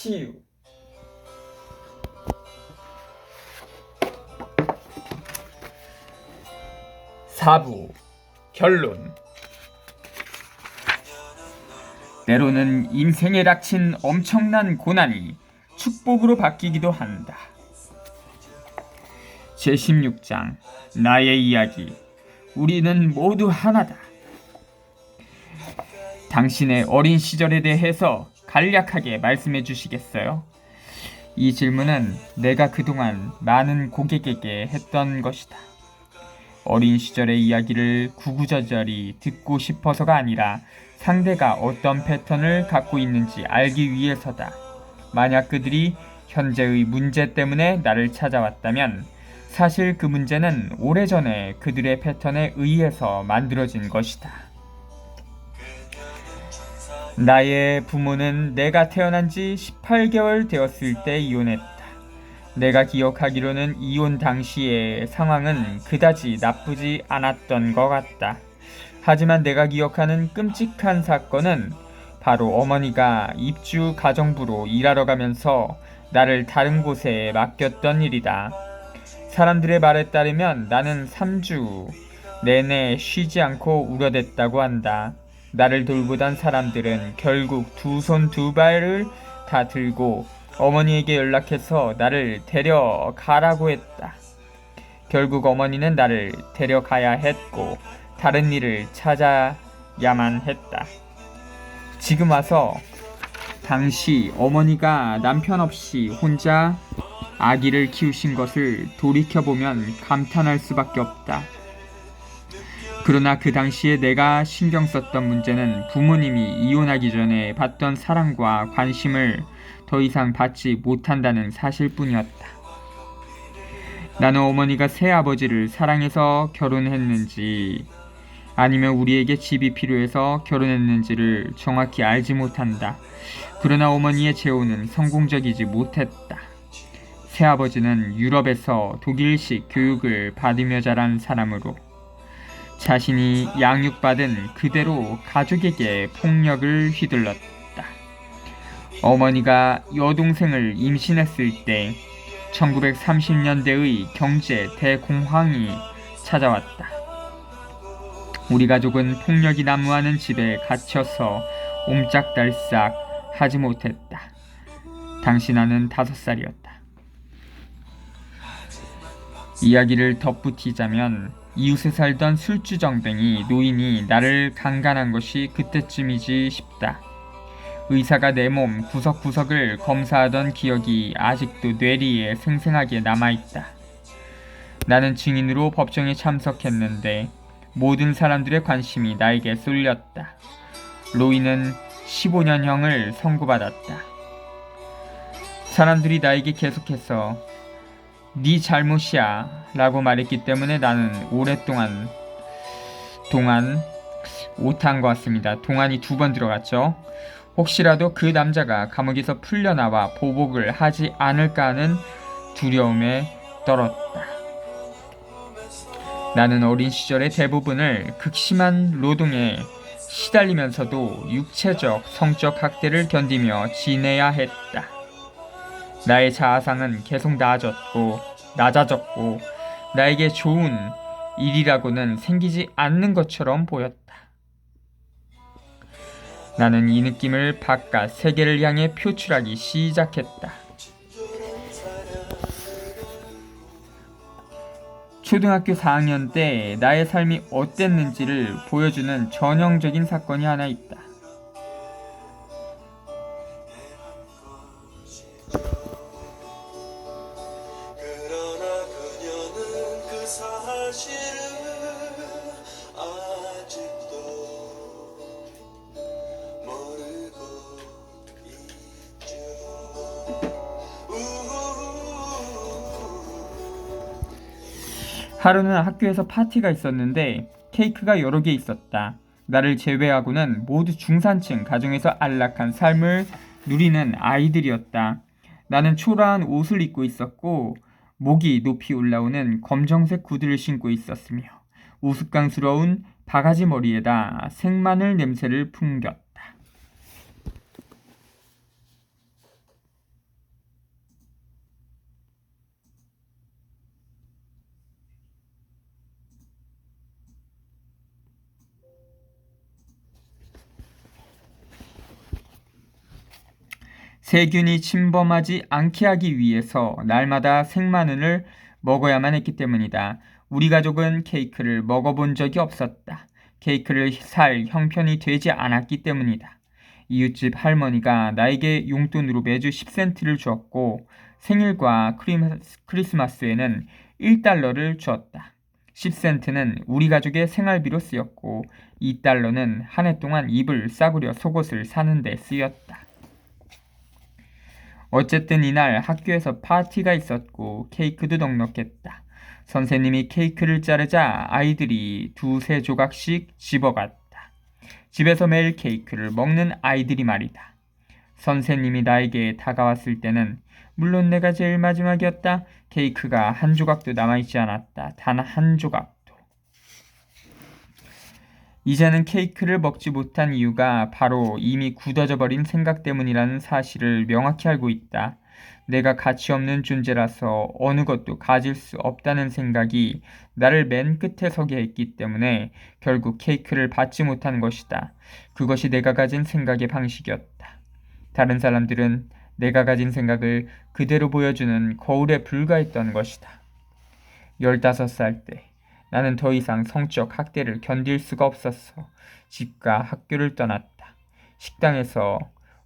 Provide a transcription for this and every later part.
치유. 사부 결론. 때로는 인생에 닥친 엄청난 고난이 축복으로 바뀌기도 한다. 제16장 나의 이야기. 우리는 모두 하나다. 당신의 어린 시절에 대해서 간략하게 말씀해 주시겠어요? 이 질문은 내가 그동안 많은 고객에게 했던 것이다. 어린 시절의 이야기를 구구절절히 듣고 싶어서가 아니라 상대가 어떤 패턴을 갖고 있는지 알기 위해서다. 만약 그들이 현재의 문제 때문에 나를 찾아왔다면 사실 그 문제는 오래전에 그들의 패턴에 의해서 만들어진 것이다. 나의 부모는 내가 태어난 지 18개월 되었을 때 이혼했다. 내가 기억하기로는 이혼 당시의 상황은 그다지 나쁘지 않았던 것 같다. 하지만 내가 기억하는 끔찍한 사건은 바로 어머니가 입주 가정부로 일하러 가면서 나를 다른 곳에 맡겼던 일이다. 사람들의 말에 따르면 나는 3주 내내 쉬지 않고 우려댔다고 한다. 나를 돌보던 사람들은 결국 두 손 두 발을 다 들고 어머니에게 연락해서 나를 데려가라고 했다. 결국 어머니는 나를 데려가야 했고 다른 일을 찾아야만 했다. 지금 와서 당시 어머니가 남편 없이 혼자 아기를 키우신 것을 돌이켜보면 감탄할 수밖에 없다. 그러나 그 당시에 내가 신경 썼던 문제는 부모님이 이혼하기 전에 받던 사랑과 관심을 더 이상 받지 못한다는 사실뿐이었다. 나는 어머니가 새아버지를 사랑해서 결혼했는지 아니면 우리에게 집이 필요해서 결혼했는지를 정확히 알지 못한다. 그러나 어머니의 재혼은 성공적이지 못했다. 새아버지는 유럽에서 독일식 교육을 받으며 자란 사람으로 자신이 양육받은 그대로 가족에게 폭력을 휘둘렀다. 어머니가 여동생을 임신했을 때 1930년대의 경제 대공황이 찾아왔다. 우리 가족은 폭력이 난무하는 집에 갇혀서 옴짝달싹 하지 못했다. 당시 나는 5살이었다. 이야기를 덧붙이자면 이웃에 살던 술주정뱅이 노인이 나를 강간한 것이 그때쯤이지 싶다. 의사가 내 몸 구석구석을 검사하던 기억이 아직도 뇌리에 생생하게 남아있다. 나는 증인으로 법정에 참석했는데 모든 사람들의 관심이 나에게 쏠렸다. 로이는 15년형을 선고받았다. 사람들이 나에게 계속해서 네 잘못이야 라고 말했기 때문에 나는 오랫동안 오타한 것 같습니다. 동안이 2번 들어갔죠. 혹시라도 그 남자가 감옥에서 풀려나와 보복을 하지 않을까 하는 두려움에 떨었다. 나는 어린 시절의 대부분을 극심한 노동에 시달리면서도 육체적, 성적 학대를 견디며 지내야 했다. 나의 자아상은 계속 낮아졌고 나에게 좋은 일이라고는 생기지 않는 것처럼 보였다. 나는 이 느낌을 바깥 세계를 향해 표출하기 시작했다. 초등학교 4학년 때 나의 삶이 어땠는지를 보여주는 전형적인 사건이 하나 있다. 하루는 학교에서 파티가 있었는데 케이크가 여러 개 있었다. 나를 제외하고는 모두 중산층 가정에서 안락한 삶을 누리는 아이들이었다. 나는 초라한 옷을 입고 있었고 목이 높이 올라오는 검정색 구두를 신고 있었으며 우스꽝스러운 바가지 머리에다 생마늘 냄새를 풍겼다. 세균이 침범하지 않게 하기 위해서 날마다 생마늘을 먹어야만 했기 때문이다. 우리 가족은 케이크를 먹어본 적이 없었다. 케이크를 살 형편이 되지 않았기 때문이다. 이웃집 할머니가 나에게 용돈으로 매주 10센트를 주었고 생일과 크리스마스에는 1달러를 주었다. 10센트는 우리 가족의 생활비로 쓰였고 2달러는 한 해 동안 이불 싸구려 속옷을 사는 데 쓰였다. 어쨌든 이날 학교에서 파티가 있었고 케이크도 넉넉했다. 선생님이 케이크를 자르자 아이들이 두세 조각씩 집어갔다. 집에서 매일 케이크를 먹는 아이들이 말이다. 선생님이 나에게 다가왔을 때는 물론 내가 제일 마지막이었다. 케이크가 한 조각도 남아있지 않았다. 단 한 조각도. 이제는 케이크를 먹지 못한 이유가 바로 이미 굳어져 버린 생각 때문이라는 사실을 명확히 알고 있다. 내가 가치 없는 존재라서 어느 것도 가질 수 없다는 생각이 나를 맨 끝에 서게 했기 때문에 결국 케이크를 받지 못한 것이다. 그것이 내가 가진 생각의 방식이었다. 다른 사람들은 내가 가진 생각을 그대로 보여주는 거울에 불과했던 것이다. 15살 때 나는 더 이상 성적 학대를 견딜 수가 없었어. 집과 학교를 떠났다. 식당에서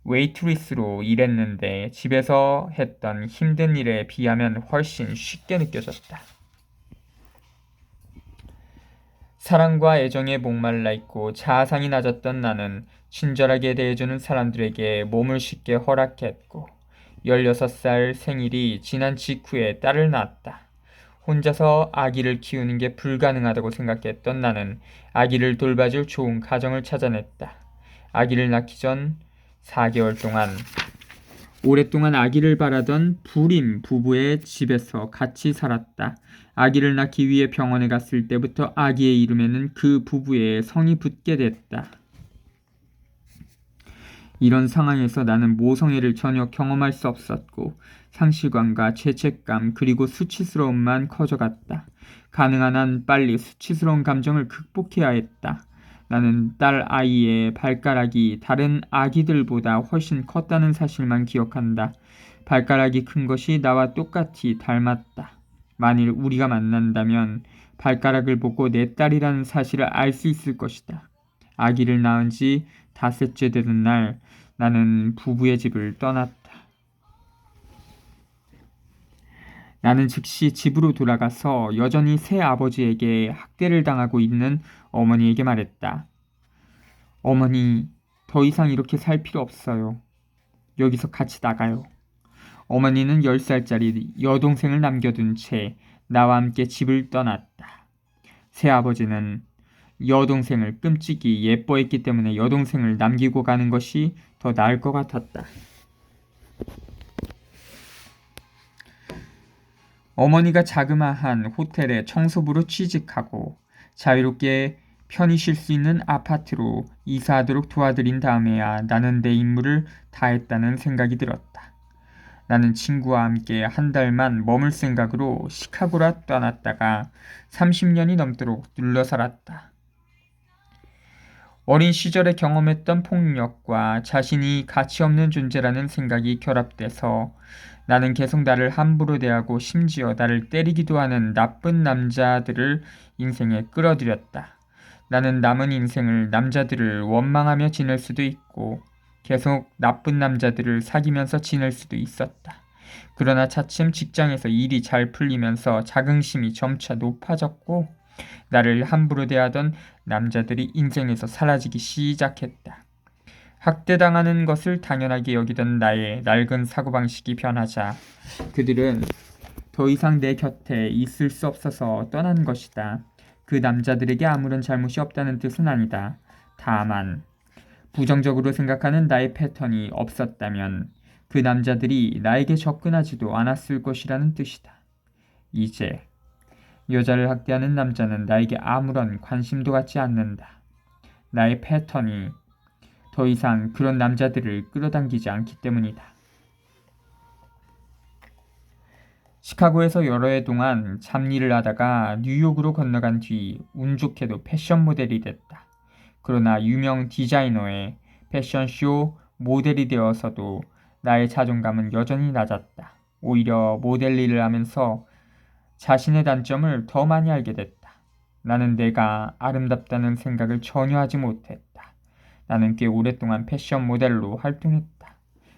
웨이트리스로 일했는데 집에서 했던 힘든 일에 비하면 훨씬 쉽게 느껴졌다. 사랑과 애정에 목말라 있고 자아상이 낮았던 나는 친절하게 대해주는 사람들에게 몸을 쉽게 허락했고 16살 생일이 지난 직후에 딸을 낳았다. 혼자서 아기를 키우는 게 불가능하다고 생각했던 나는 아기를 돌봐줄 좋은 가정을 찾아냈다. 아기를 낳기 전 4개월 동안 오랫동안 아기를 바라던 불임 부부의 집에서 같이 살았다. 아기를 낳기 위해 병원에 갔을 때부터 아기의 이름에는 그 부부의 성이 붙게 됐다. 이런 상황에서 나는 모성애를 전혀 경험할 수 없었고 상실감과 죄책감 그리고 수치스러움만 커져갔다. 가능한 한 빨리 수치스러운 감정을 극복해야 했다. 나는 딸 아이의 발가락이 다른 아기들보다 훨씬 컸다는 사실만 기억한다. 발가락이 큰 것이 나와 똑같이 닮았다. 만일 우리가 만난다면 발가락을 보고 내 딸이라는 사실을 알 수 있을 것이다. 아기를 낳은 지 5째 되는 날 나는 부부의 집을 떠났다. 나는 즉시 집으로 돌아가서 여전히 새 아버지에게 학대를 당하고 있는 어머니에게 말했다. 어머니, 더 이상 이렇게 살 필요 없어요. 여기서 같이 나가요. 어머니는 10살짜리 여동생을 남겨둔 채 나와 함께 집을 떠났다. 새 아버지는 여동생을 끔찍이 예뻐했기 때문에 여동생을 남기고 가는 것이 더 나을 것 같았다. 어머니가 자그마한 호텔에 청소부로 취직하고 자유롭게 편히 쉴 수 있는 아파트로 이사하도록 도와드린 다음에야 나는 내 임무를 다했다는 생각이 들었다. 나는 친구와 함께 한 달만 머물 생각으로 시카고로 떠났다가 30년이 넘도록 눌러 살았다. 어린 시절에 경험했던 폭력과 자신이 가치 없는 존재라는 생각이 결합돼서 나는 계속 나를 함부로 대하고 심지어 나를 때리기도 하는 나쁜 남자들을 인생에 끌어들였다. 나는 남은 인생을 남자들을 원망하며 지낼 수도 있고 계속 나쁜 남자들을 사귀면서 지낼 수도 있었다. 그러나 차츰 직장에서 일이 잘 풀리면서 자긍심이 점차 높아졌고 나를 함부로 대하던 남자들이 인생에서 사라지기 시작했다. 학대당하는 것을 당연하게 여기던 나의 낡은 사고방식이 변하자 그들은 더 이상 내 곁에 있을 수 없어서 떠난 것이다. 그 남자들에게 아무런 잘못이 없다는 뜻은 아니다. 다만 부정적으로 생각하는 나의 패턴이 없었다면 그 남자들이 나에게 접근하지도 않았을 것이라는 뜻이다. 이제 여자를 학대하는 남자는 나에게 아무런 관심도 갖지 않는다. 나의 패턴이 더 이상 그런 남자들을 끌어당기지 않기 때문이다. 시카고에서 여러 해 동안 잡일을 하다가 뉴욕으로 건너간 뒤 운 좋게도 패션 모델이 됐다. 그러나 유명 디자이너의 패션쇼 모델이 되어서도 나의 자존감은 여전히 낮았다. 오히려 모델 일을 하면서 자신의 단점을 더 많이 알게 됐다. 나는 내가 아름답다는 생각을 전혀 하지 못했다. 나는 꽤 오랫동안 패션 모델로 활동했다.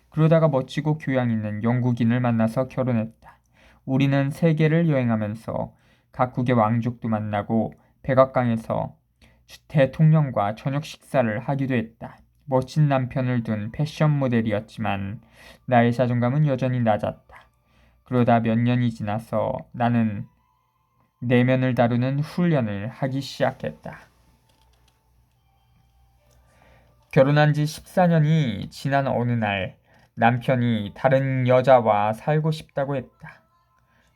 그러다가 멋지고 교양 있는 영국인을 만나서 결혼했다. 우리는 세계를 여행하면서 각국의 왕족도 만나고 백악관에서 대통령과 저녁 식사를 하기도 했다. 멋진 남편을 둔 패션 모델이었지만 나의 자존감은 여전히 낮았다. 그러다 몇 년이 지나서 나는 내면을 다루는 훈련을 하기 시작했다. 결혼한 지 14년이 지난 어느 날 남편이 다른 여자와 살고 싶다고 했다.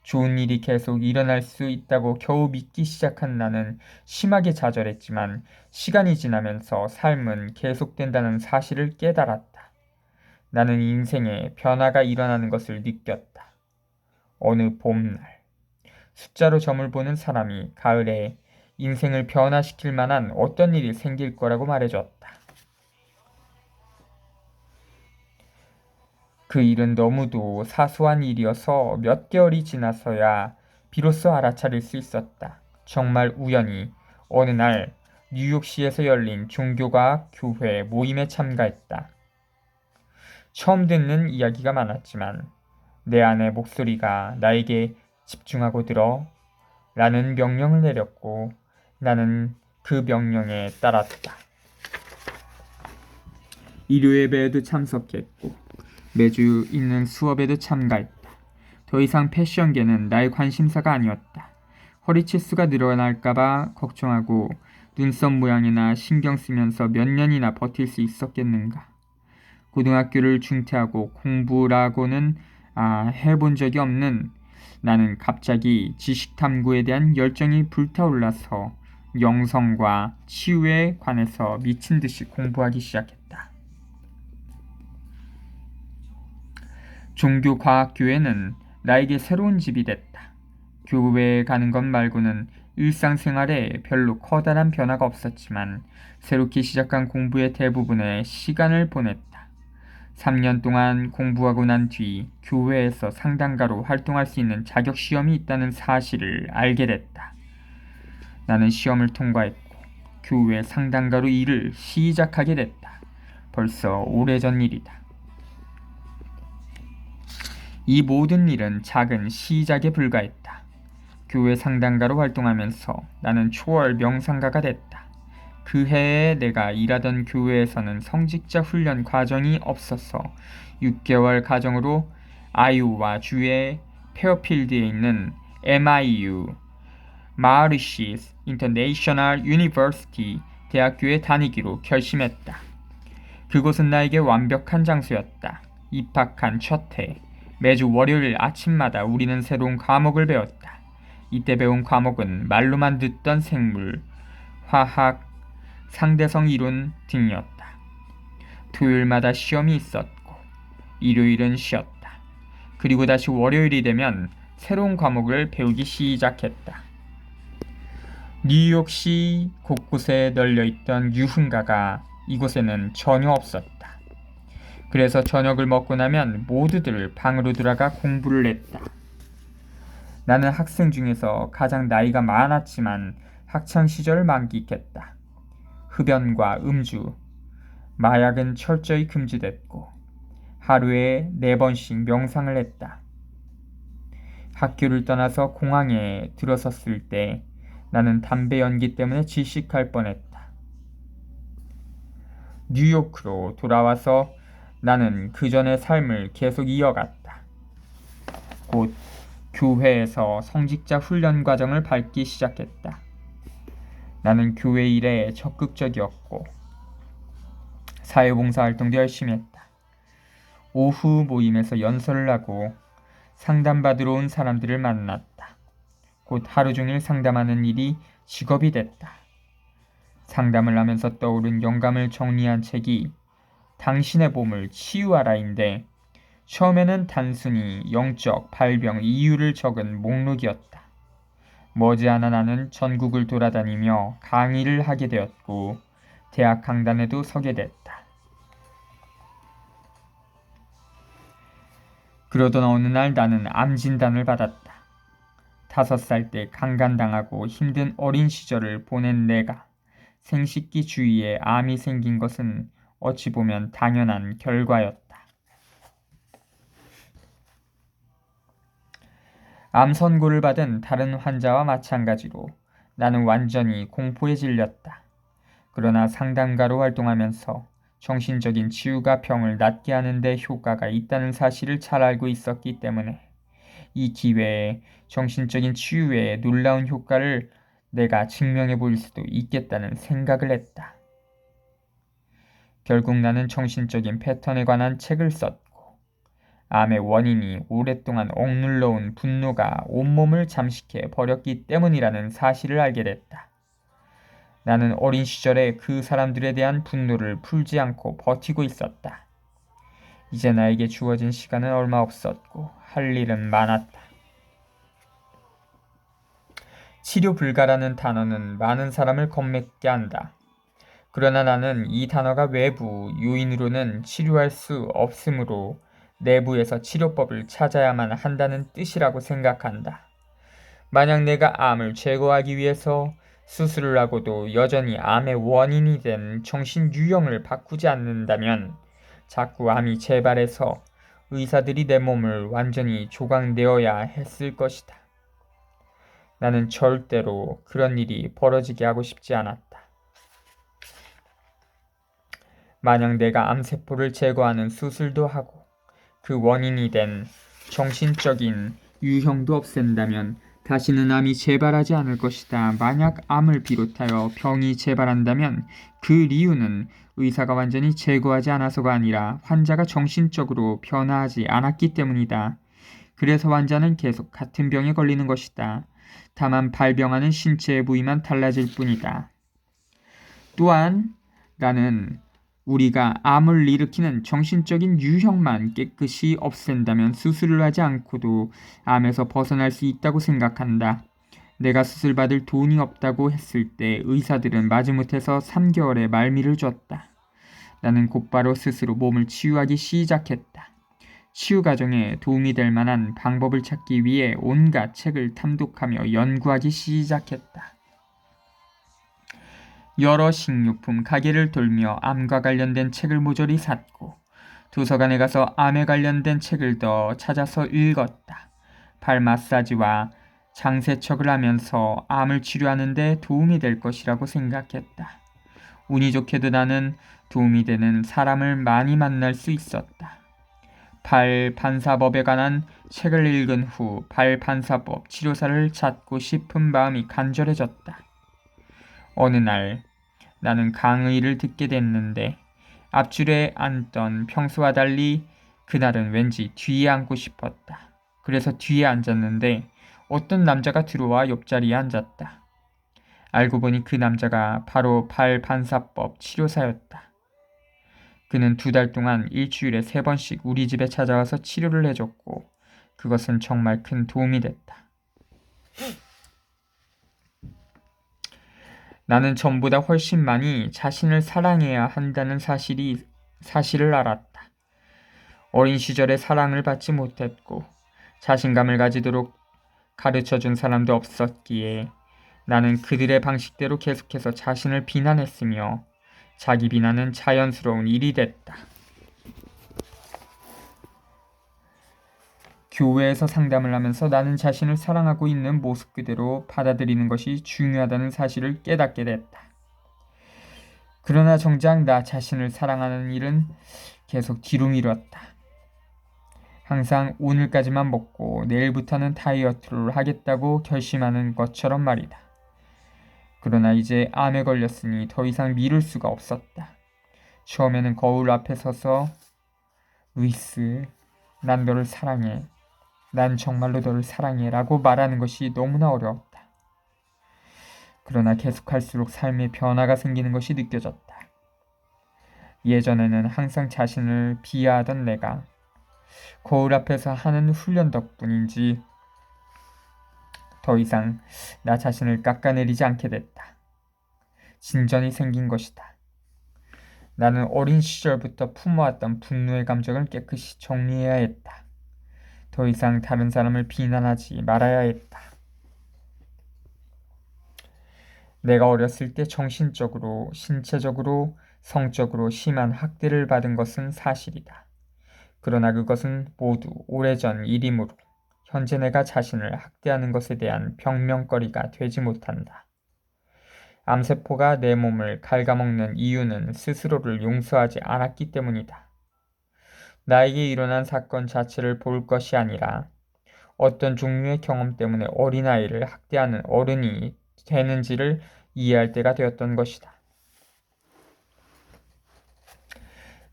좋은 일이 계속 일어날 수 있다고 겨우 믿기 시작한 나는 심하게 좌절했지만 시간이 지나면서 삶은 계속된다는 사실을 깨달았다. 나는 인생에 변화가 일어나는 것을 느꼈다. 어느 봄날, 숫자로 점을 보는 사람이 가을에 인생을 변화시킬 만한 어떤 일이 생길 거라고 말해줬다. 그 일은 너무도 사소한 일이어서 몇 개월이 지나서야 비로소 알아차릴 수 있었다. 정말 우연히 어느 날 뉴욕시에서 열린 종교과학 교회 모임에 참가했다. 처음 듣는 이야기가 많았지만 내 안의 목소리가 나에게 집중하고 들어 라는 명령을 내렸고 나는 그 명령에 따랐다. 일요 예배에도 참석했고 매주 있는 수업에도 참가했다. 더 이상 패션계는 나의 관심사가 아니었다. 허리치수가 늘어날까봐 걱정하고 눈썹 모양이나 신경 쓰면서 몇 년이나 버틸 수 있었겠는가. 고등학교를 중퇴하고 공부라고는 해본 적이 없는 나는 갑자기 지식 탐구에 대한 열정이 불타올라서 영성과 치유에 관해서 미친 듯이 공부하기 시작했다. 종교과학교회는 나에게 새로운 집이 됐다. 교회에 가는 것 말고는 일상생활에 별로 커다란 변화가 없었지만 새롭게 시작한 공부의 대부분의 시간을 보냈다. 3년 동안 공부하고 난 뒤 교회에서 상담가로 활동할 수 있는 자격시험이 있다는 사실을 알게 됐다. 나는 시험을 통과했고 교회 상담가로 일을 시작하게 됐다. 벌써 오래전 일이다. 이 모든 일은 작은 시작에 불과했다. 교회 상담가로 활동하면서 나는 초월 명상가가 됐다. 그 해에 내가 일하던 교회에서는 성직자 훈련 과정이 없어서 6개월 과정으로 아이오와 주의 페어필드에 있는 MIU 마르시스 인터내셔널 유니버시티 대학교에 다니기로 결심했다. 그곳은 나에게 완벽한 장소였다. 입학한 첫 해 매주 월요일 아침마다 우리는 새로운 과목을 배웠다. 이때 배운 과목은 말로만 듣던 생물, 화학, 상대성 이론 등이었다. 토요일마다 시험이 있었고 일요일은 쉬었다. 그리고 다시 월요일이 되면 새로운 과목을 배우기 시작했다. 뉴욕시 곳곳에 널려있던 유흥가가 이곳에는 전혀 없었다. 그래서 저녁을 먹고 나면 모두들 방으로 들어가 공부를 했다. 나는 학생 중에서 가장 나이가 많았지만 학창시절을 만끽했다. 흡연과 음주, 마약은 철저히 금지됐고 하루에 4번씩 명상을 했다. 학교를 떠나서 공항에 들어섰을 때 나는 담배 연기 때문에 질식할 뻔했다. 뉴요크로 돌아와서 나는 그전의 삶을 계속 이어갔다. 곧 교회에서 성직자 훈련 과정을 밟기 시작했다. 나는 교회 일에 적극적이었고 사회봉사 활동도 열심히 했다. 오후 모임에서 연설을 하고 상담받으러 온 사람들을 만났다. 곧 하루 종일 상담하는 일이 직업이 됐다. 상담을 하면서 떠오른 영감을 정리한 책이 당신의 봄을 치유하라인데 처음에는 단순히 영적 발병 이유를 적은 목록이었다. 머지않아 나는 전국을 돌아다니며 강의를 하게 되었고 대학 강단에도 서게 됐다. 그러던 어느 날 나는 암 진단을 받았다. 5살 때 강간당하고 힘든 어린 시절을 보낸 내가 생식기 주위에 암이 생긴 것은 어찌 보면 당연한 결과였다. 암 선고를 받은 다른 환자와 마찬가지로 나는 완전히 공포에 질렸다. 그러나 상담가로 활동하면서 정신적인 치유가 병을 낫게 하는 데 효과가 있다는 사실을 잘 알고 있었기 때문에 이 기회에 정신적인 치유에 놀라운 효과를 내가 증명해 보일 수도 있겠다는 생각을 했다. 결국 나는 정신적인 패턴에 관한 책을 썼고 암의 원인이 오랫동안 억눌러온 분노가 온몸을 잠식해 버렸기 때문이라는 사실을 알게 됐다. 나는 어린 시절에 그 사람들에 대한 분노를 풀지 않고 버티고 있었다. 이제 나에게 주어진 시간은 얼마 없었고 할 일은 많았다. 치료 불가라는 단어는 많은 사람을 겁먹게 한다. 그러나 나는 이 단어가 외부 요인으로는 치료할 수 없으므로 내부에서 치료법을 찾아야만 한다는 뜻이라고 생각한다. 만약 내가 암을 제거하기 위해서 수술을 하고도 여전히 암의 원인이 된 정신 유형을 바꾸지 않는다면 자꾸 암이 재발해서 의사들이 내 몸을 완전히 조각내어야 했을 것이다. 나는 절대로 그런 일이 벌어지게 하고 싶지 않았다. 만약 내가 암세포를 제거하는 수술도 하고 그 원인이 된 정신적인 유형도 없앤다면 다시는 암이 재발하지 않을 것이다. 만약 암을 비롯하여 병이 재발한다면 그 이유는 의사가 완전히 제거하지 않아서가 아니라 환자가 정신적으로 변화하지 않았기 때문이다. 그래서 환자는 계속 같은 병에 걸리는 것이다. 다만 발병하는 신체의 부위만 달라질 뿐이다. 또한 나는 우리가 암을 일으키는 정신적인 유형만 깨끗이 없앤다면 수술을 하지 않고도 암에서 벗어날 수 있다고 생각한다. 내가 수술받을 돈이 없다고 했을 때 의사들은 마지못해서 3개월의 말미를 줬다. 나는 곧바로 스스로 몸을 치유하기 시작했다. 치유 과정에 도움이 될 만한 방법을 찾기 위해 온갖 책을 탐독하며 연구하기 시작했다. 여러 식료품 가게를 돌며 암과 관련된 책을 모조리 샀고 도서관에 가서 암에 관련된 책을 더 찾아서 읽었다. 발 마사지와 장세척을 하면서 암을 치료하는 데 도움이 될 것이라고 생각했다. 운이 좋게도 나는 도움이 되는 사람을 많이 만날 수 있었다. 발반사법에 관한 책을 읽은 후 발반사법 치료사를 찾고 싶은 마음이 간절해졌다. 어느 날 나는 강의를 듣게 됐는데 앞줄에 앉던 평소와 달리 그날은 왠지 뒤에 앉고 싶었다. 그래서 뒤에 앉았는데 어떤 남자가 들어와 옆자리에 앉았다. 알고 보니 그 남자가 바로 발반사법 치료사였다. 그는 2달 동안 일주일에 3번씩 우리 집에 찾아와서 치료를 해줬고 그것은 정말 큰 도움이 됐다. 나는 전보다 훨씬 많이 자신을 사랑해야 한다는 사실을 알았다. 어린 시절에 사랑을 받지 못했고 자신감을 가지도록 가르쳐준 사람도 없었기에 나는 그들의 방식대로 계속해서 자신을 비난했으며 자기 비난은 자연스러운 일이 됐다. 교회에서 상담을 하면서 나는 자신을 사랑하고 있는 모습 그대로 받아들이는 것이 중요하다는 사실을 깨닫게 됐다. 그러나 정작 나 자신을 사랑하는 일은 계속 뒤로 미뤘다. 항상 오늘까지만 먹고 내일부터는 다이어트를 하겠다고 결심하는 것처럼 말이다. 그러나 이제 암에 걸렸으니 더 이상 미룰 수가 없었다. 처음에는 거울 앞에 서서 루이스, 난 너를 사랑해. 난 정말로 너를 사랑해 라고 말하는 것이 너무나 어려웠다. 그러나 계속할수록 삶에 변화가 생기는 것이 느껴졌다. 예전에는 항상 자신을 비하하던 내가 거울 앞에서 하는 훈련 덕분인지 더 이상 나 자신을 깎아내리지 않게 됐다. 진전이 생긴 것이다. 나는 어린 시절부터 품어왔던 분노의 감정을 깨끗이 정리해야 했다. 더 이상 다른 사람을 비난하지 말아야 했다. 내가 어렸을 때 정신적으로, 신체적으로, 성적으로 심한 학대를 받은 것은 사실이다. 그러나 그것은 모두 오래전 일이므로 현재 내가 자신을 학대하는 것에 대한 병명거리가 되지 못한다. 암세포가 내 몸을 갉아먹는 이유는 스스로를 용서하지 않았기 때문이다. 나에게 일어난 사건 자체를 볼 것이 아니라 어떤 종류의 경험 때문에 어린아이를 학대하는 어른이 되는지를 이해할 때가 되었던 것이다.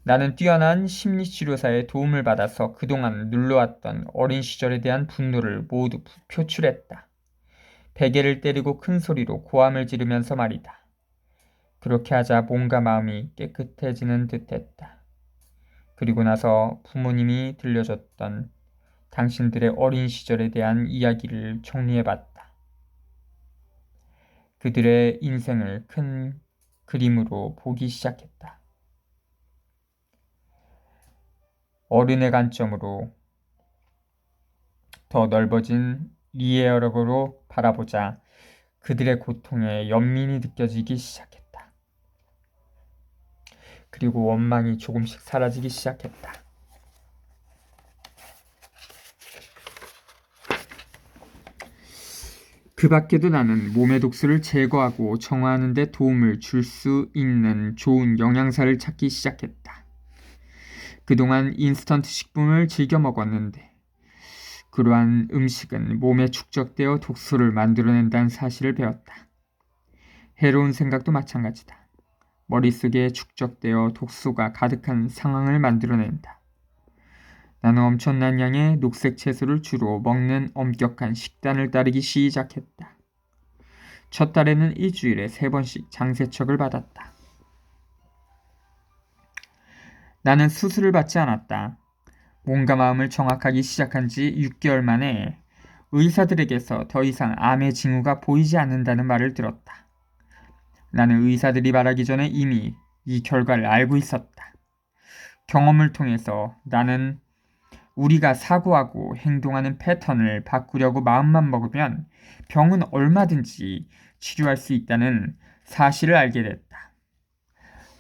나는 뛰어난 심리치료사의 도움을 받아서 그동안 눌러왔던 어린 시절에 대한 분노를 모두 표출했다. 베개를 때리고 큰 소리로 고함을 지르면서 말이다. 그렇게 하자 몸과 마음이 깨끗해지는 듯했다. 그리고 나서 부모님이 들려줬던 당신들의 어린 시절에 대한 이야기를 정리해봤다. 그들의 인생을 큰 그림으로 보기 시작했다. 어른의 관점으로 더 넓어진 리에어력으로 바라보자 그들의 고통에 연민이 느껴지기 시작했다. 그리고 원망이 조금씩 사라지기 시작했다. 그 밖에도 나는 몸의 독소를 제거하고 정화하는 데 도움을 줄 수 있는 좋은 영양사를 찾기 시작했다. 그동안 인스턴트 식품을 즐겨 먹었는데 그러한 음식은 몸에 축적되어 독소를 만들어낸다는 사실을 배웠다. 해로운 생각도 마찬가지다. 머릿속에 축적되어 독소가 가득한 상황을 만들어낸다. 나는 엄청난 양의 녹색 채소를 주로 먹는 엄격한 식단을 따르기 시작했다. 첫 달에는 일주일에 3번씩 장세척을 받았다. 나는 수술을 받지 않았다. 몸과 마음을 정확하게 시작한 지 6개월 만에 의사들에게서 더 이상 암의 징후가 보이지 않는다는 말을 들었다. 나는 의사들이 말하기 전에 이미 이 결과를 알고 있었다. 경험을 통해서 나는 우리가 사고하고 행동하는 패턴을 바꾸려고 마음만 먹으면 병은 얼마든지 치료할 수 있다는 사실을 알게 됐다.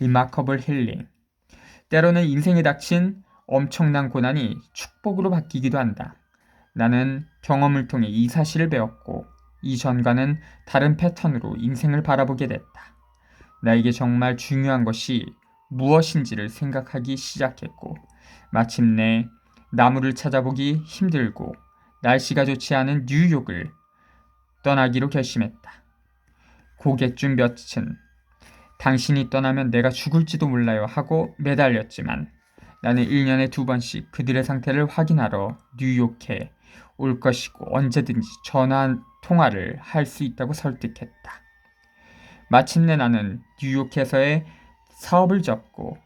리마커블 힐링. 때로는 인생에 닥친 엄청난 고난이 축복으로 바뀌기도 한다. 나는 경험을 통해 이 사실을 배웠고 이전과는 다른 패턴으로 인생을 바라보게 됐다. 나에게 정말 중요한 것이 무엇인지를 생각하기 시작했고 마침내 나무를 찾아보기 힘들고 날씨가 좋지 않은 뉴욕을 떠나기로 결심했다. 고갯 중 몇은 당신이 떠나면 내가 죽을지도 몰라요 하고 매달렸지만 나는 1년에 2번씩 그들의 상태를 확인하러 뉴욕에 올 것이고 언제든지 전화 통화를 할 수 있다고 설득했다. 마침내 나는 뉴욕에서의 사업을 접고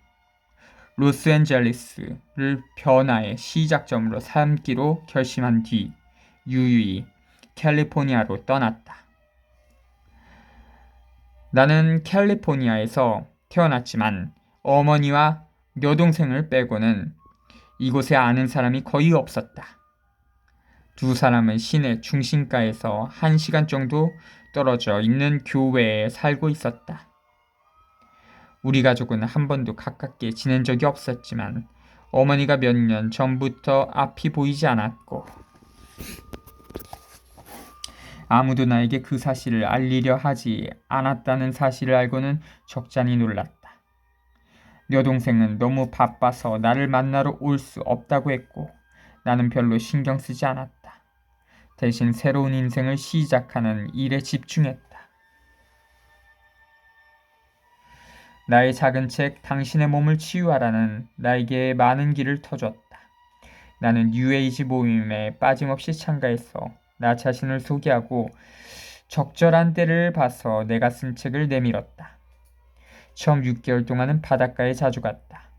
로스앤젤레스를 변화의 시작점으로 삼기로 결심한 뒤 유유히 캘리포니아로 떠났다. 나는 캘리포니아에서 태어났지만 어머니와 여동생을 빼고는 이곳에 아는 사람이 거의 없었다. 두 사람은 시내 중심가에서 1시간 정도 떨어져 있는 교외에 살고 있었다. 우리 가족은 한 번도 가깝게 지낸 적이 없었지만 어머니가 몇 년 전부터 앞이 보이지 않았고 아무도 나에게 그 사실을 알리려 하지 않았다는 사실을 알고는 적잖이 놀랐다. 여동생은 너무 바빠서 나를 만나러 올 수 없다고 했고 나는 별로 신경 쓰지 않았다. 대신 새로운 인생을 시작하는 일에 집중했다. 나의 작은 책 당신의 몸을 치유하라는 나에게 많은 길을 터줬다. 나는 뉴에이지 모임에 빠짐없이 참가해서 나 자신을 소개하고 적절한 때를 봐서 내가 쓴 책을 내밀었다. 처음 6개월 동안은 바닷가에 자주 갔다.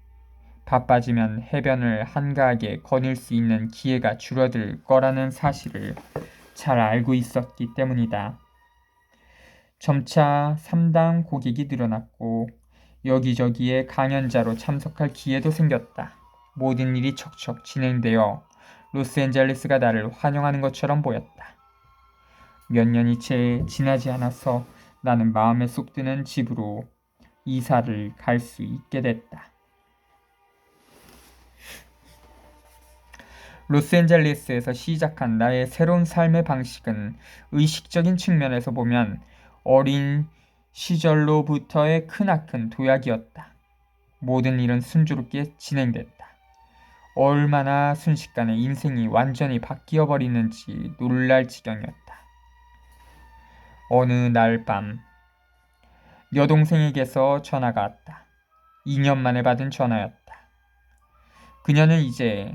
바빠지면 해변을 한가하게 거닐 수 있는 기회가 줄어들 거라는 사실을 잘 알고 있었기 때문이다. 점차 3당 고객이 늘어났고 여기저기에 강연자로 참석할 기회도 생겼다. 모든 일이 척척 진행되어 로스앤젤레스가 나를 환영하는 것처럼 보였다. 몇 년이 채 지나지 않아서 나는 마음에 쏙 드는 집으로 이사를 갈 수 있게 됐다. 로스앤젤레스에서 시작한 나의 새로운 삶의 방식은 의식적인 측면에서 보면 어린 시절로부터의 크나큰 도약이었다. 모든 일은 순조롭게 진행됐다. 얼마나 순식간에 인생이 완전히 바뀌어버리는지 놀랄 지경이었다. 어느 날 밤 여동생에게서 전화가 왔다. 2년 만에 받은 전화였다. 그녀는 이제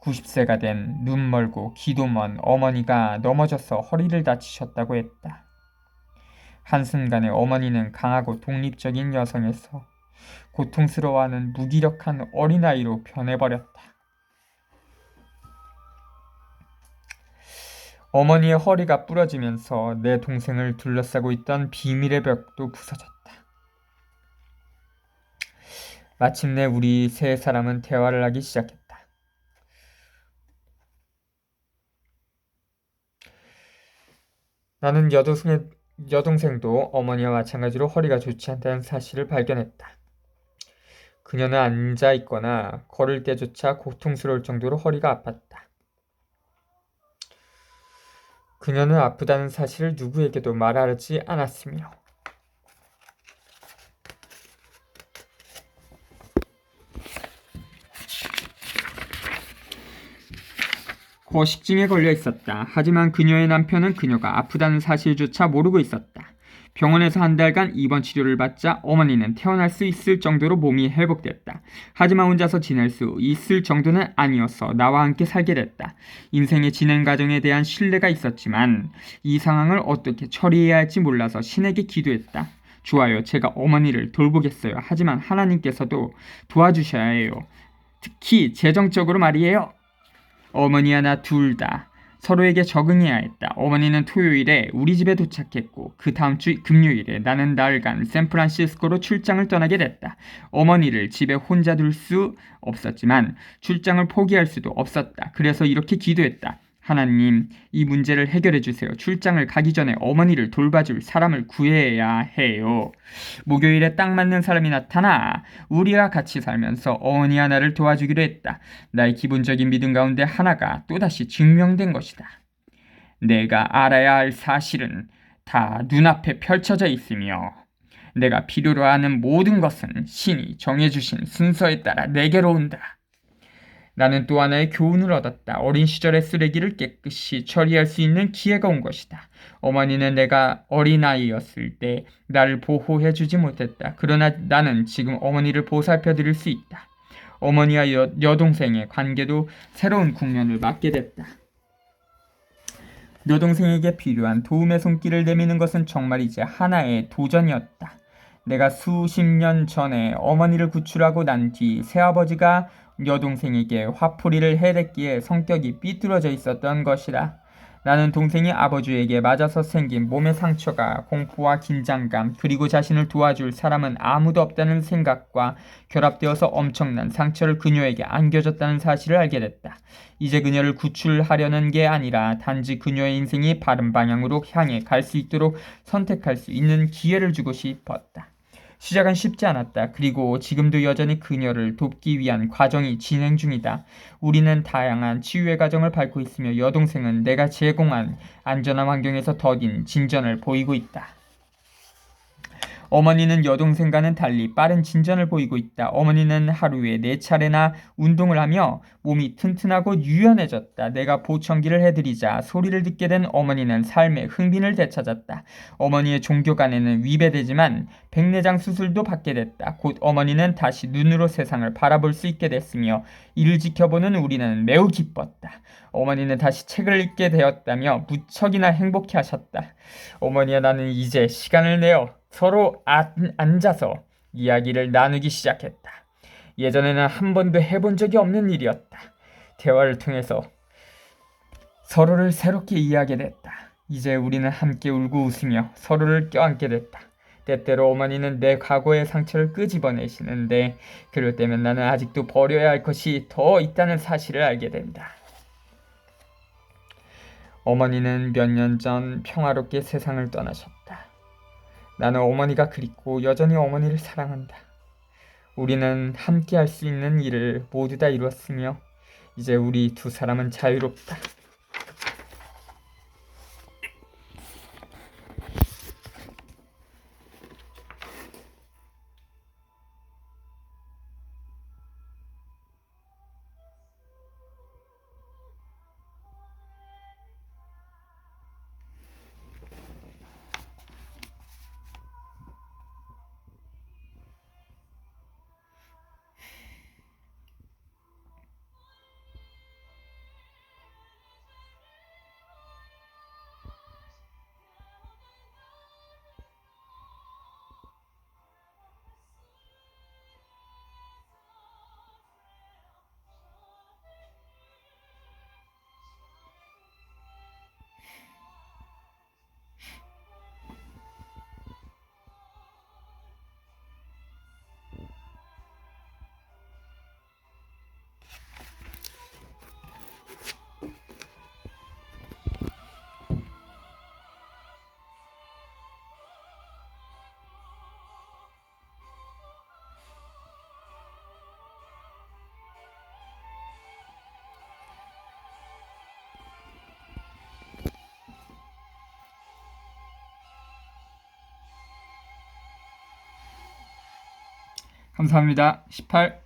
90세가 된 눈멀고 기도 먼 어머니가 넘어져서 허리를 다치셨다고 했다. 한순간에 어머니는 강하고 독립적인 여성에서 고통스러워하는 무기력한 어린아이로 변해버렸다. 어머니의 허리가 부러지면서 내 동생을 둘러싸고 있던 비밀의 벽도 부서졌다. 마침내 우리 세 사람은 대화를 하기 시작했다. 나는 여동생도 어머니와 마찬가지로 허리가 좋지 않다는 사실을 발견했다. 그녀는 앉아 있거나 걸을 때조차 고통스러울 정도로 허리가 아팠다. 그녀는 아프다는 사실을 누구에게도 말하지 않았으며 거식증에 걸려 있었다. 하지만 그녀의 남편은 그녀가 아프다는 사실조차 모르고 있었다. 병원에서 한 달간 입원 치료를 받자 어머니는 태어날 수 있을 정도로 몸이 회복됐다. 하지만 혼자서 지낼 수 있을 정도는 아니어서 나와 함께 살게 됐다. 인생의 진행 과정에 대한 신뢰가 있었지만 이 상황을 어떻게 처리해야 할지 몰라서 신에게 기도했다. 좋아요. 제가 어머니를 돌보겠어요. 하지만 하나님께서도 도와주셔야 해요. 특히 재정적으로 말이에요. 어머니와 나 둘 다 서로에게 적응해야 했다. 어머니는 토요일에 우리 집에 도착했고 그 다음 주 금요일에 나는 나흘간 샌프란시스코로 출장을 떠나게 됐다. 어머니를 집에 혼자 둘 수 없었지만 출장을 포기할 수도 없었다. 그래서 이렇게 기도했다. 하나님, 이 문제를 해결해 주세요. 출장을 가기 전에 어머니를 돌봐줄 사람을 구해야 해요. 목요일에 딱 맞는 사람이 나타나 우리와 같이 살면서 어머니와 나를 도와주기로 했다. 나의 기본적인 믿음 가운데 하나가 또다시 증명된 것이다. 내가 알아야 할 사실은 다 눈앞에 펼쳐져 있으며 내가 필요로 하는 모든 것은 신이 정해주신 순서에 따라 내게로 온다. 나는 또 하나의 교훈을 얻었다. 어린 시절의 쓰레기를 깨끗이 처리할 수 있는 기회가 온 것이다. 어머니는 내가 어린아이였을 때 나를 보호해주지 못했다. 그러나 나는 지금 어머니를 보살펴드릴 수 있다. 어머니와 여동생의 관계도 새로운 국면을 맞게 됐다. 여동생에게 필요한 도움의 손길을 내미는 것은 정말 이제 하나의 도전이었다. 내가 수십 년 전에 어머니를 구출하고 난 뒤 새아버지가 여동생에게 화풀이를 해댔기에 성격이 삐뚤어져 있었던 것이다. 나는 동생이 아버지에게 맞아서 생긴 몸의 상처가 공포와 긴장감 그리고 자신을 도와줄 사람은 아무도 없다는 생각과 결합되어서 엄청난 상처를 그녀에게 안겨줬다는 사실을 알게 됐다. 이제 그녀를 구출하려는 게 아니라 단지 그녀의 인생이 바른 방향으로 향해 갈 수 있도록 선택할 수 있는 기회를 주고 싶었다. 시작은 쉽지 않았다. 그리고 지금도 여전히 그녀를 돕기 위한 과정이 진행 중이다. 우리는 다양한 치유의 과정을 밟고 있으며 여동생은 내가 제공한 안전한 환경에서 더딘 진전을 보이고 있다. 어머니는 여동생과는 달리 빠른 진전을 보이고 있다. 어머니는 하루에 4차례나 운동을 하며 몸이 튼튼하고 유연해졌다. 내가 보청기를 해드리자 소리를 듣게 된 어머니는 삶의 흥빈을 되찾았다. 어머니의 종교관에는 위배되지만 백내장 수술도 받게 됐다. 곧 어머니는 다시 눈으로 세상을 바라볼 수 있게 됐으며 이를 지켜보는 우리는 매우 기뻤다. 어머니는 다시 책을 읽게 되었다며 무척이나 행복해하셨다. 어머니와 나는 이제 시간을 내어 서로 앉아서 이야기를 나누기 시작했다. 예전에는 한 번도 해본 적이 없는 일이었다. 대화를 통해서 서로를 새롭게 이해하게 됐다. 이제 우리는 함께 울고 웃으며 서로를 껴안게 됐다. 때때로 어머니는 내 과거의 상처를 끄집어내시는데 그럴 때면 나는 아직도 버려야 할 것이 더 있다는 사실을 알게 된다. 어머니는 몇 년 전 평화롭게 세상을 떠나셨다. 나는 어머니가 그립고 여전히 어머니를 사랑한다. 우리는 함께 할 수 있는 일을 모두 다 이루었으며 이제 우리 두 사람은 자유롭다. 감사합니다. 18